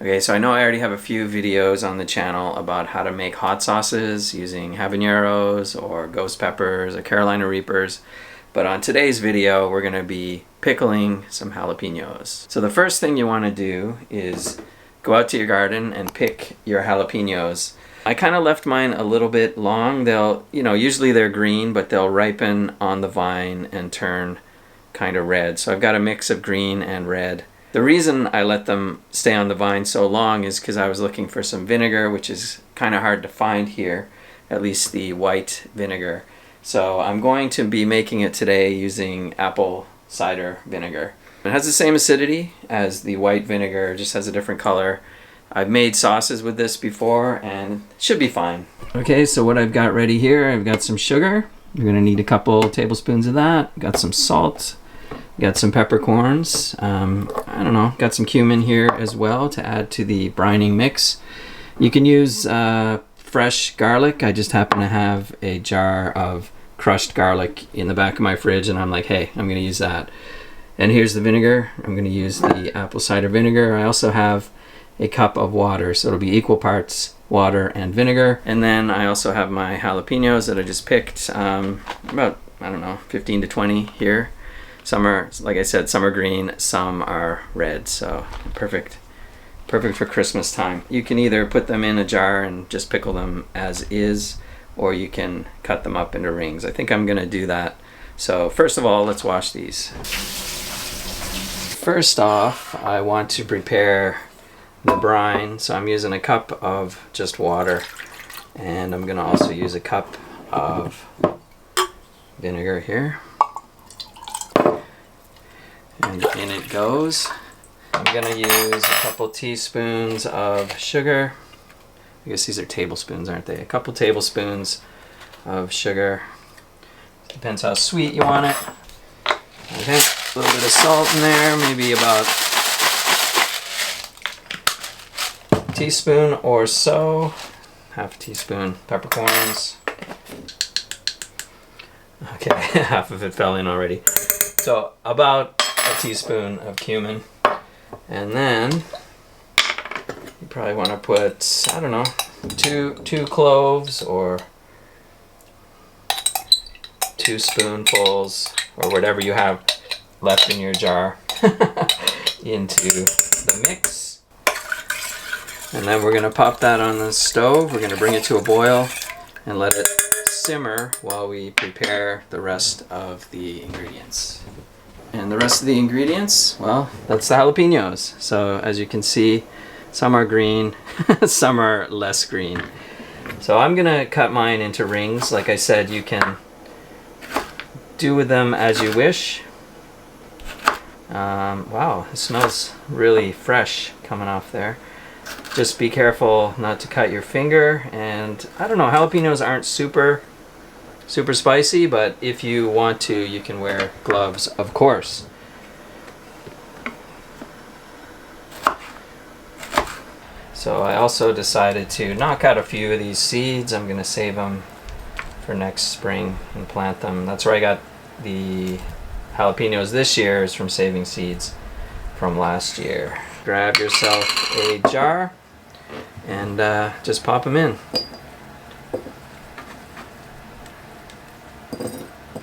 Okay, so I know I already have a few videos on the channel about how to make hot sauces using habaneros or ghost peppers or Carolina Reapers, but on today's video we're going to be pickling some jalapenos. So the first thing you want to do is go out to your garden and pick your jalapenos. I kind of left mine a little bit long. They'll, usually they're green, but they'll ripen on the vine and turn kind of red. So I've got a mix of green and red. The reason I let them stay on the vine so long is because I was looking for some vinegar, which is kind of hard to find here, at least the white vinegar. So I'm going to be making it today using apple cider vinegar. It has the same acidity as the white vinegar, just has a different color. I've made sauces with this before and it should be fine. Okay, so what I've got ready here, I've got some sugar. You're gonna need a couple tablespoons of that. Got some salt. Got some peppercorns. Got some cumin here as well to add to the brining mix. You can use fresh garlic. I just happen to have a jar of crushed garlic in the back of my fridge and I'm like, hey, I'm gonna use that. And here's the vinegar. I'm gonna use the apple cider vinegar. I also have a cup of water, so it'll be equal parts water and vinegar. And then I also have my jalapenos that I just picked, about, 15 to 20 here. Some are, like I said, some are green, some are red, so perfect for Christmas time. You can either put them in a jar and just pickle them as is, or you can cut them up into rings. I think I'm gonna do that. So first of all, let's wash these. First off, I want to prepare the brine, so I'm using a cup of just water, and I'm gonna also use a cup of vinegar here. And in it goes. I'm gonna use a couple teaspoons of sugar. I guess these are tablespoons, aren't they? A couple tablespoons of sugar. Depends how sweet you want it. Okay, a little bit of salt in there, maybe about a teaspoon or so. Half a teaspoon peppercorns. Okay, half of it fell in already. So about a teaspoon of cumin, and then you probably want to put, two cloves or 2 spoonfuls or whatever you have left in your jar into the mix. And then we're going to pop that on the stove. We're going to bring it to a boil and let it simmer while we prepare the rest of the ingredients. And the rest of the ingredients, well, that's the jalapenos. So as you can see, some are green, some are less green. So I'm gonna cut mine into rings. Like I said, you can do with them as you wish. Wow, it smells really fresh coming off there. Just be careful not to cut your finger. And jalapenos aren't super spicy, but if you want to, you can wear gloves, of course. So I also decided to knock out a few of these seeds. I'm gonna save them for next spring and plant them. That's where I got the jalapenos this year, is from saving seeds from last year. Grab yourself a jar and just pop them in.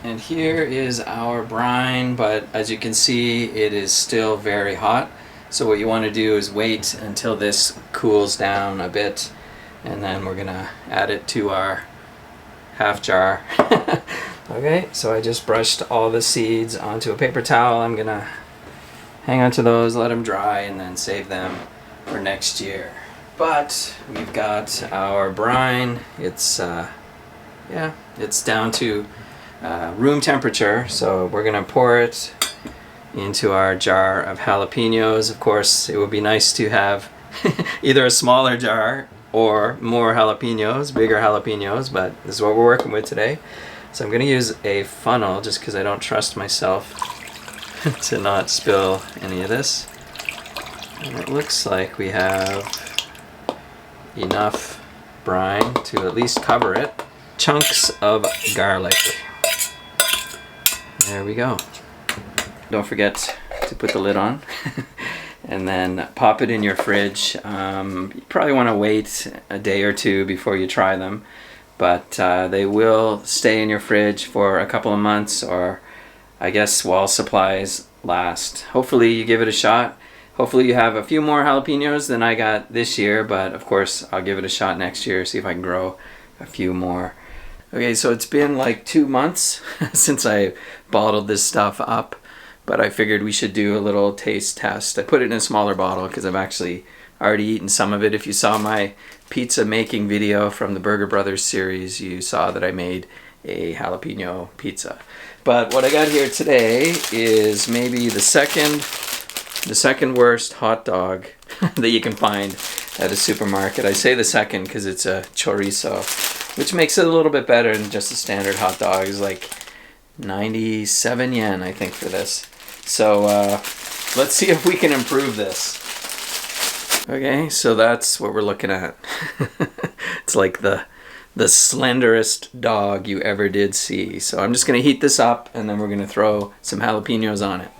And here is our brine, but as you can see, it is still very hot. So what you want to do is wait until this cools down a bit, and then we're gonna add it to our half jar. Okay, so I just brushed all the seeds onto a paper towel. I'm gonna hang on to those, let them dry, and then save them for next year. But we've got our brine. It's it's down to room temperature, so we're gonna pour it into our jar of jalapenos. Of course, it would be nice to have either a smaller jar or more jalapenos, bigger jalapenos, but this is what we're working with today. So I'm gonna use a funnel just because I don't trust myself to not spill any of this. And it looks like we have enough brine to at least cover it. Chunks of garlic. There we go. Don't forget to put the lid on. and then pop it in your fridge. You probably want to wait a day or two before you try them, but they will stay in your fridge for a couple of months, or I guess while supplies last. Hopefully you give it a shot. Hopefully you have a few more jalapenos than I got this year, but of course I'll give it a shot next year, see if I can grow a few more. Okay, so it's been like 2 months since I bottled this stuff up, but I figured we should do a little taste test. I put it in a smaller bottle because I've actually already eaten some of it. If you saw my pizza making video from the Burger Brothers series, you saw that I made a jalapeno pizza. But what I got here today is maybe the second worst hot dog that you can find at a supermarket. I say the second because it's a chorizo, which makes it a little bit better than just a standard hot dog. It's like 97 yen, I think, for this. So let's see if we can improve this. Okay, so that's what we're looking at. It's like the slenderest dog you ever did see. So I'm just gonna heat this up and then we're gonna throw some jalapenos on it.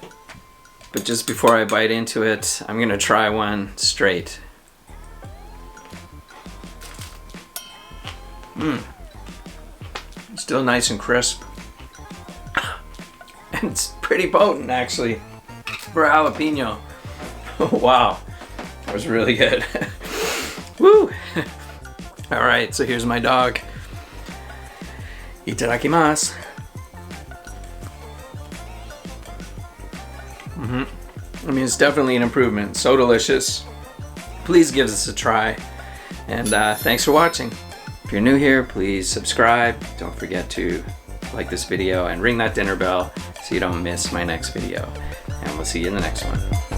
But just before I bite into it, I'm gonna try one straight. Still nice and crisp. And it's pretty potent actually for a jalapeno. Wow, that was really good. Woo! All right, so here's my dog. Itadakimasu. I mean, it's definitely an improvement. So delicious. Please give this a try. And thanks for watching. If you're new here, please subscribe. Don't forget to like this video and ring that dinner bell so you don't miss my next video. And we'll see you in the next one.